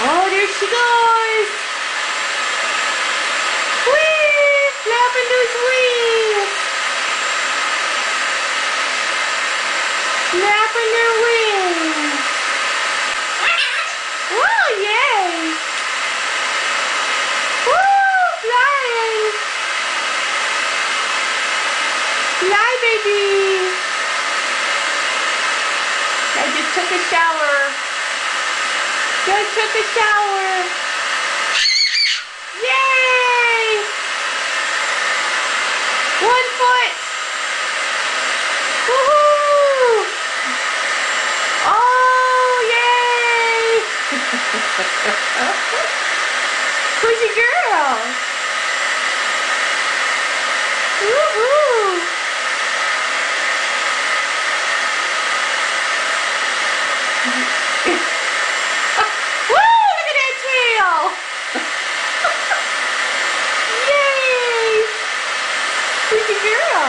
Oh, there she goes. Whee! Flapping those wings. Flapping their wings. Woo, yay. Woo, flying. Fly, baby. I just took a shower. Just took a shower. Yay! 1 foot. Woohoo! Oh, yay! Who's your girl? Woohoo! Woo! Look at that tail! Yay! Who's your girl?